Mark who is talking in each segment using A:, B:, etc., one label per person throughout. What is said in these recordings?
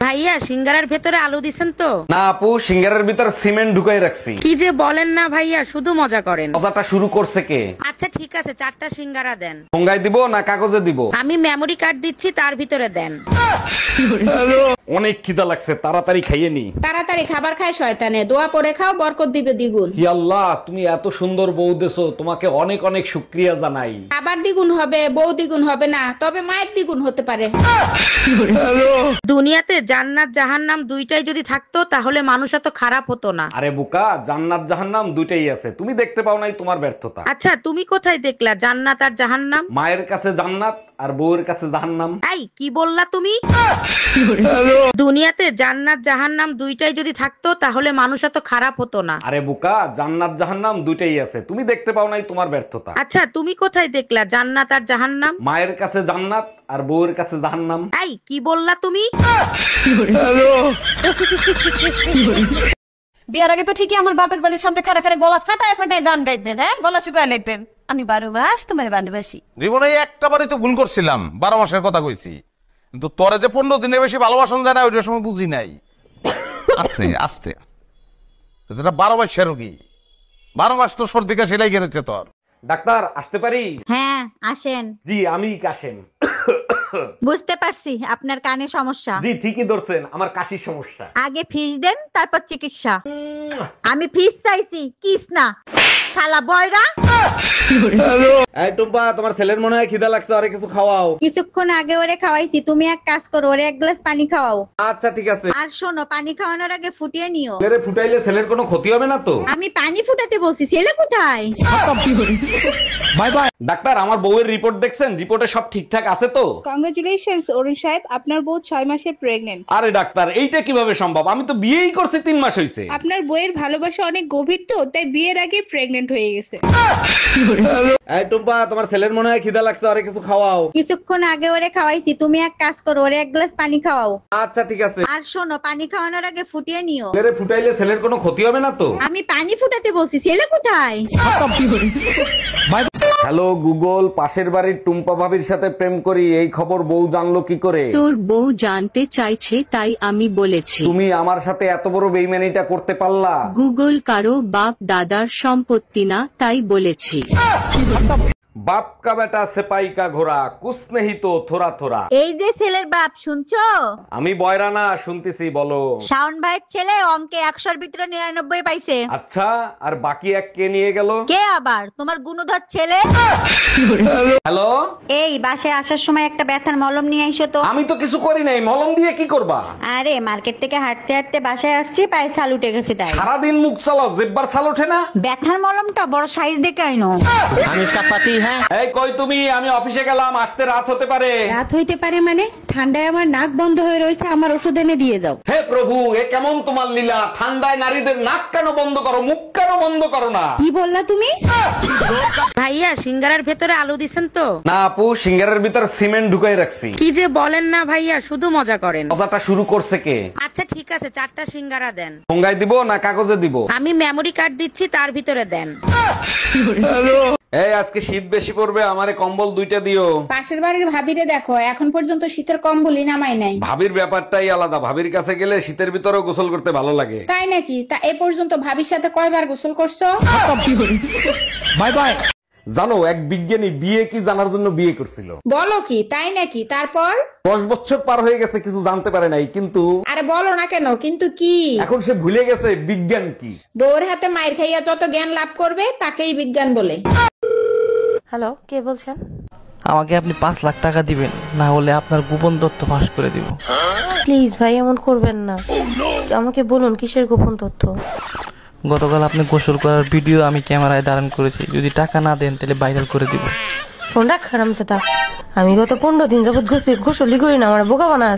A: ভাইয়া সিঙ্গারার ভেতরে আলু দিছেন তো?
B: না আপু, সিঙ্গারের ভিতর সিমেন্ট ঢুকাই রাখছি।
A: কি যে বলেন না ভাইয়া, শুধু মজা করেন।
B: মজাটা শুরু করছে কে?
A: আচ্ছা ঠিক আছে, 4টা সিঙ্গারা দেন।
B: ঠোঙ্গায় দিব না কাগজে দিব?
A: আমি মেমোরি কার্ড দিচ্ছি, তার ভিতরে দেন।
B: অনেক খিদা লাগছে, তাড়াতাড়ি খাইয়ে নি।
C: তাড়াতাড়ি খাবার খায় শয়তানে, দোয়া পড়ে খাও, বরকত দিবে দ্বিগুণ।
B: হি আল্লাহ, তুমি এত সুন্দর বউ দেছো, তোমাকে অনেক অনেক শুকরিয়া জানাই।
C: খাবার দ্বিগুণ হবে, বউ দ্বিগুণ হবে না, তবে মায়ের দ্বিগুণ হতে পারে।
A: দুনিয়াতে জান্নাত জাহান্নাম দুইটাই যদি থাকতো তাহলে মানুষ এত খারাপ হতো না।
B: আরে বোকা, জান্নাত জাহান্নাম দুইটাই আছে, তুমি দেখতে পাও নাই, তোমার ব্যর্থতা।
A: আচ্ছা তুমি কোথায় দেখলা জান্নাত আর জাহান্নাম?
B: মায়ের কাছে জান্নাত আর বউয়ের কাছে জাহান্নাম।
A: এই কি বললা তুমি? দুনিয়াতে জান্নাত জাহান্নাম দুইটাই যদি থাকতো তাহলে মানুষ এত খারাপ হতো না।
B: আরে বোকা, জান্নাত জাহান্নাম দুইটাই আছে, তুমি দেখতে পাও নাই, তোমার ব্যর্থতা।
A: আচ্ছা তুমি কোথায় দেখলা জান্নাত আর জাহান্নাম?
B: মায়ের কাছে জান্নাত আর বউয়ের কাছে জাহান্নাম।
A: এই কি বললা তুমি?
D: বিয়ার আগে তো ঠিকই আমার বাপের বাড়ির সামনে খাড়া খাড়া গলা ফাটায় ফাটায় গান গাইতেন, হ্যাঁ গলা শুকায় লাইতেন। আমি 12 মাস তোমার ভালোবাসি।
E: জীবনে একটা বারই তো ভুল করছিলাম, 12 মাসের কথা কইছি, কিন্তু তোরে যে 15 দিনে বেশি ভালোবাসন যায় না ওইটার সময় বুঝি নাই। আস্তে আস্তে এটা 12 মাসের রোগী, 12 মাস তো সর্দি কাশি লেগে গেছে তোর।
B: ডাক্তার আসতে পারি?
F: হ্যাঁ আসেন।
B: জি আমি কাশেম।
F: বুঝতে পারছি আপনার কানে সমস্যা।
B: জি ঠিকই ধরছেন, আমার কাশির সমস্যা।
F: আগে ফিস দেন, তারপর চিকিৎসা। আমি ফিস চাইছি, কিস না। শালা বয়রা।
B: এই টুম্পা, তোমার ছেলের মনে হয় খিদা লাগছে, আরে কিছু খাওয়াও।
F: কিছুক্ষণ আগে ওরে খাওয়াইছি, তুমি এক কাজ করো, ওরে 1 গ্লাস পানি খাওয়াও।
B: আচ্ছা ঠিক আছে।
F: আর শোনো, পানি খাওয়ানোর আগে ফুটিয়ে নিও।
B: ছেলে ফুটাইলে ছেলের কোনো ক্ষতি হবে না তো?
F: আমি পানি ফুটাতে বলছি, ছেলে কোথায়?
B: Bye bye. ডাক্তার, আমার বউয়ের রিপোর্ট দেখছেন? রিপোর্টে সব ঠিকঠাক আছে তো?
C: কংগ্রেচুলেশনস অরুণ সাহেব, আপনার বউ 6 মাসের প্রেগন্যান্ট।
B: আরে ডাক্তার, এইটা কিভাবে সম্ভব? আমি তো বিয়েই করছি 3 মাস হইছে।
C: আপনার বউয়ের ভালোবাসা অনেক গভীর তো, তাই বিয়ের আগে প্রেগন্যান্ট হয়ে গেছে।
B: এই টুম্পা, তোমার ছেলের মনে হয় খিদা লাগছে, আরে কিছু খাওয়াও।
F: কিছুক্ষণ আগে ওরে খাওয়াইছি, তুমি এক কাজ করো, ওরে 1 গ্লাস পানি খাওয়াও।
B: আচ্ছা ঠিক আছে।
F: আর শোনো, পানি খাওয়ানোর আগে ফুটিয়ে নিও।
B: ছেলে ফুটাইলে ছেলের কোনো ক্ষতি হবে না তো?
F: আমি পানি ফুটাতে বলছি, ছেলে কোথায়?
B: হ্যালো গুগল, পাশের বাড়ির টুম্পা ভাবির সাথে প্রেম করি, এই খবর বউ জানলো কি করে?
G: তোর বউ জানতে চাইছে তাই আমি বলেছি।
B: তুমি আমার সাথে এত বড় বেইমানিটা করতে পারলা?
G: গুগল কারো বাপ দাদার সম্পত্তি না, তাই বলেছি।
B: বাপ কা বেটা সেপাই কা ঘোড়া, কুছ নেহি তো থোড়া থোড়া।
F: এই যে ছেলের বাপ, শুনছো?
B: আমি বয়রা না, শুনতেছি, বলো।
F: শাওন ভাইয়ের ছেলে অঙ্কে 100-র ভিতরে 99 পাইছে।
B: আচ্ছা, আর বাকি এক কে নিয়ে গেল?
F: কে আবার? তোমার গুণধর ছেলে।
B: হ্যালো,
F: এই বাসায় আসার সময় একটা ব্যথার মলম নিয়ে আইসো তো।
B: আমি তো কিছু করি নাই, মলম দিয়ে কি করবা?
F: আরে মার্কেট থেকে হাঁটতে হাঁটতে বাসায় আসছি, পায়ে ছাল উঠে গেছে তাই।
B: সারাদিন মুখ চালাও, জিব্বার ছাল ওঠে না?
F: ব্যথার মলমটা বড় সাইজ দেখে আইনো।
B: আমি इसका पति है। এই কই তুমি? আমি অফিসে গেলাম, আসতে রাত হতে পারে।
C: রাত হইতে পারে মানে? ঠান্ডায় আমার নাক বন্ধ হয়ে রয়েছে, আমার ওষুধ এনে দিয়ে যাও।
B: হে প্রভু, এ কেমন তোমার লীলা? ঠান্ডায় নারীদের নাক কেন বন্ধ করো, মুখ কেন বন্ধ করো না?
C: কি বললা তুমি?
A: ভাইয়া সিঙ্গারার ভেতরে আলু দিছেন তো?
B: না আপু, সিঙ্গারের ভিতর সিমেন্ট ঢুকাই রাখছি।
A: কি যে বলেন না ভাইয়া, শুধু মজা করেন।
B: মজাটা শুরু করছে কে?
A: আচ্ছা ঠিক আছে, 4টা সিঙ্গারা দেন।
B: ঠোঙ্গায় দিব না কাগজে দিব?
A: আমি মেমোরি কার্ড দিচ্ছি, তার ভিতরে দেন।
B: এই আজকে শীত বেশি পড়বে, আমারে কম্বল 2টা দিও।
C: পাশের বাড়ির ভাবিরে দেখো, এখন পর্যন্ত শীতের কম্বলই নামাই নাই।
B: ভাবির ব্যাপারটাই আলাদা, ভাবির কাছে গেলে শীতের ভিতরেও গোসল করতে ভালো লাগে।
C: তাই নাকি? তা এ পর্যন্ত ভাবির সাথে কয়বার গোসল করছো?
B: Bye bye. জানো, এক বিজ্ঞানী বিয়ে কি জানার জন্য বিয়ে করছিল।
C: বলো কি? তাই নাকি? তারপর?
B: 10 বছর পার হয়ে গেছে, কিছু জানতে পারে নাই, কিন্তু
C: আরে বলো না কেন, কিন্তু কি?
B: এখন সে ভুলে গেছে বিজ্ঞান কি।
C: বউর হাতে মায়ের খাইয়া যত জ্ঞান লাভ করবে তাকেই বিজ্ঞান বলে।
D: হ্যালো, কে বলছেন?
H: আমাকে আপনি 5 লাখ টাকা দিবেন, না হলে আপনার গোপন তথ্য ফাঁস করে দিব।
D: প্লিজ ভাই, এমন করবেন না। আমাকে বলুন কিসের গোপন তথ্য?
H: গতকাল আপনি গোসল করার ভিডিও আমি ক্যামেরায় ধারণ করেছি, যদি টাকা না দেন তাহলে ভাইরাল করে দিব।
D: ফোন রাখ হারামজাদা, আমি গত 15 দিন যাবত গোসলই করি না, আমার বোকা বানা।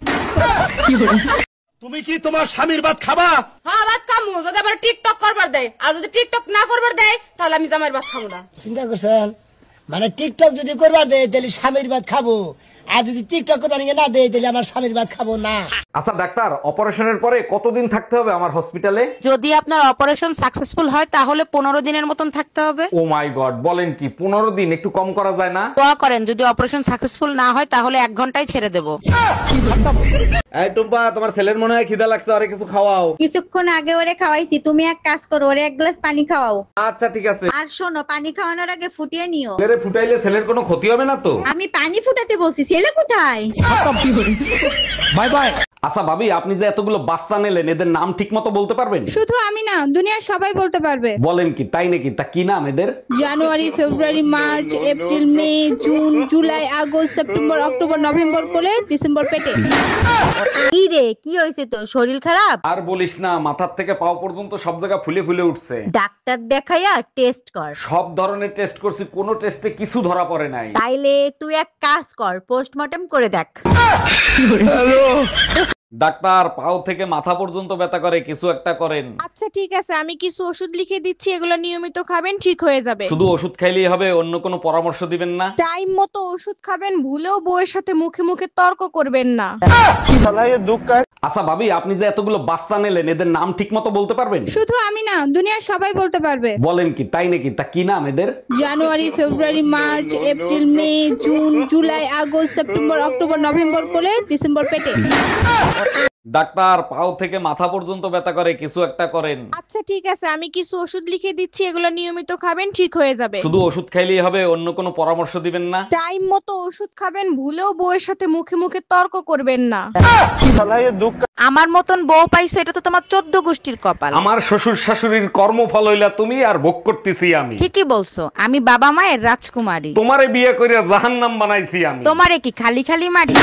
E: তুমি কি তোমার স্বামীর ভাত খাবা?
D: হ্যাঁ ভাত খামু, যদি আবার টিকটক করবার দেয়, আর যদি টিকটক না করবার দেয় তাহলে আমি জামাইয়ের ভাত খাবো না।
I: চিন্তা করছেন? মানে টিকটক যদি করবার দেয় তাহলে স্বামীর ভাত খাবো, আর যদি টিকটক করে না দেয় তাহলে আমার স্বামীর ভাত খাবো না।
B: আচ্ছা ডাক্তার, অপারেশনের পরে কতদিন থাকতে হবে আমার হসপিটালে?
A: যদি আপনার অপারেশন সাকসেসফুল হয় তাহলে 15 দিনের মতন থাকতে হবে।
B: ও মাই গড, বলেন কি 15 দিন? একটু কম করা যায় না?
A: দোয়া করেন যদি অপারেশন সাকসেসফুল না হয় তাহলে 1 ঘন্টায় ছেড়ে দেব।
B: এই টুম্পা, তোমার ছেলের মনে হয় খিদা লাগছে, আরে কিছু খাওয়াও।
C: কিছুক্ষণ আগে ওরে খাওয়াইছি, তুমি এক কাজ করো, ওরে 1 গ্লাস পানি খাওয়াও।
B: আচ্ছা ঠিক আছে।
C: আর শোনো, পানি খাওয়ানোর আগে ফুটিয়ে নিও।
B: ছেলেরে ফুটাইলে ছেলের কোনো ক্ষতি হবে না তো?
C: আমি পানি ফুটাতে বলছি, ছেলে কোথায়?
B: Bye bye. আচ্ছা ভাবি, আপনি যে এতগুলো বাচ্চা নিলেন, এদের নাম ঠিক মতো বলতে পারবেন?
C: শুধু আমি না, দুনিয়ার সবাই বলতে পারবে।
B: বলেন কি, তাই নাকি? তা কি নাম এদের?
C: January, February, March, April, May, June, July, August, September, October, November কোলে, ডিসেম্বর পেটে।
F: কি রে, কি হয়েছে তোর? শরীর খারাপ?
B: আর বলিস না, মাথার থেকে পাও পর্যন্ত সব জায়গা ফুলে ফুলে উঠছে।
F: ডাক্তার দেখাইয়া টেস্ট কর।
B: সব ধরনের টেস্ট করছি, কোনো টেস্টে কিছু ধরা পড়ে নাই।
F: তাইলে তুই এক কাজ কর, পোস্টমর্টম করে দেখ।
B: ডাক্তার, পাও থেকে মাথা পর্যন্ত ব্যথা করে, কিছু একটা করেন।
D: আচ্ছা ঠিক আছে, আমি কিছু ওষুধ লিখে দিচ্ছি, এগুলো নিয়মিত খাবেন, ঠিক হয়ে যাবে।
B: শুধু ওষুধ খাইলেই হবে? অন্য কোনো পরামর্শ দিবেন না?
D: টাইম মতো ওষুধ খাবেন, ভুলেও বউয়ের সাথে মুখে মুখে তর্ক করবেন না।
B: আচ্ছা ভাবি, আপনি যে এতগুলো বাচ্চা নিলেন, এদের নাম ঠিক মতো বলতে পারবেন?
C: শুধু আমি না, দুনিয়ার সবাই বলতে পারবে।
B: বলেন কি, তাই নাকি? তা কি নাম এদের?
C: January, February, March, April, May, June, July, August, September, October, November কোলে, ডিসেম্বর পেটে।
B: ডাক্তার, পাও থেকে মাথা পর্যন্ত ব্যথা করে, কিছু একটা করেন।
D: আচ্ছা ঠিক আছে, আমি কিছু ওষুধ লিখে দিচ্ছি, এগুলো নিয়মিত খাবেন, ঠিক হয়ে যাবে।
B: শুধু ওষুধ খাইলেই হবে? অন্য কোনো পরামর্শ দিবেন না?
D: টাইম মতো ওষুধ খাবেন, ভুলেও বউয়ের সাথে মুখে মুখে তর্ক করবেন না।
A: আমার মতন বউ পাইছো, এটা তো তোমার 14 গোষ্ঠীর কপাল।
B: আমার শ্বশুর শাশুড়ির কর্মফল হইলা তুমি, আর ভোগ করতেছি আমি।
A: ঠিকই বলছো, আমি বাবা মায়ের রাজকুমারী।
B: তোমারে বিয়ে করে জাহান্নাম বানাইছি আমি।
A: তোমারে কি খালি খালি মারি?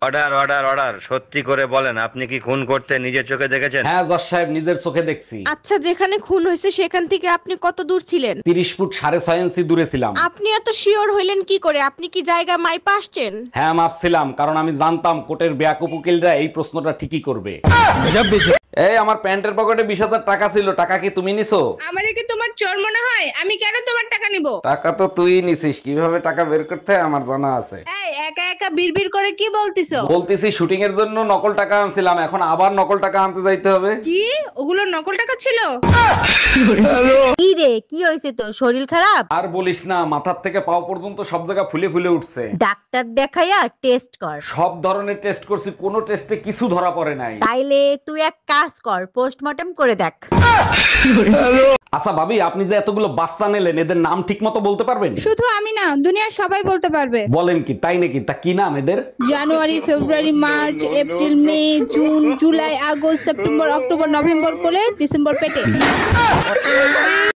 J: অর্ডার অর্ডার অর্ডার, সত্যি করে বলেন, আপনি কি খুন করতে নিজের চোখে দেখেছেন?
B: হ্যাঁ জজ সাহেব, নিজের চোখে দেখছি।
D: আচ্ছা, যেখানে খুন হয়েছে সেখান থেকে আপনি কত দূর ছিলেন?
B: 30 ফুট 6.5 ইঞ্চি দূরে ছিলাম।
D: আপনি এত শিওর হইলেন কি করে? আপনি কি জায়গা মাইপা আসছেন?
B: হ্যাঁ মাপছিলাম, কারণ আমি জানতাম কোর্টের বেয়াকুব উকিলরা এই প্রশ্নটা ঠিকই করবে। এই আমার প্যান্টের পকেটে 20,000 টাকা ছিল, টাকা কি তুমি নিছো?
C: আমারে কি তোমার চোর মনে হয়? আমি কেন তোমার টাকা নিব?
B: টাকা তো তুই নিছিস, কিভাবে টাকা বের করতে হয় আমার জানা আছে।
C: এই একা একা বিড়বিড় করে কি বলতিছো?
B: বলতেছি শুটিং এর জন্য নকল টাকা আনছিলাম, এখন আবার নকল টাকা আনতে যাইতে হবে।
C: কি ওগুলো নকল টাকা ছিল?
F: কি রে, কি হয়েছে তোর? শরীর খারাপ?
B: আর বলিস না, মাথার থেকে পাও পর্যন্ত সব জায়গা ফুলে ফুলে উঠছে।
F: ডাক্তার দেখাইয়া টেস্ট কর।
B: সব ধরনের টেস্ট করছি, কোনো টেস্টে কিছু ধরা পড়ে নাই।
F: তাইলে তুই এক কাজ কর, পোস্টমর্টম করে দেখ।
B: আচ্ছা ভাবি, আপনি যে এতগুলো বাচ্চা নিলেন, এদের নাম ঠিক মতো বলতে পারবেন?
C: শুধু আমি না, দুনিয়ার সবাই বলতে পারবে।
B: বলেন কি, তাই নাকি? তা কি নাম এদের?
C: January, February, March, April, May, June, July, August, September, October, November কোলে, ডিসেম্বর পেটে।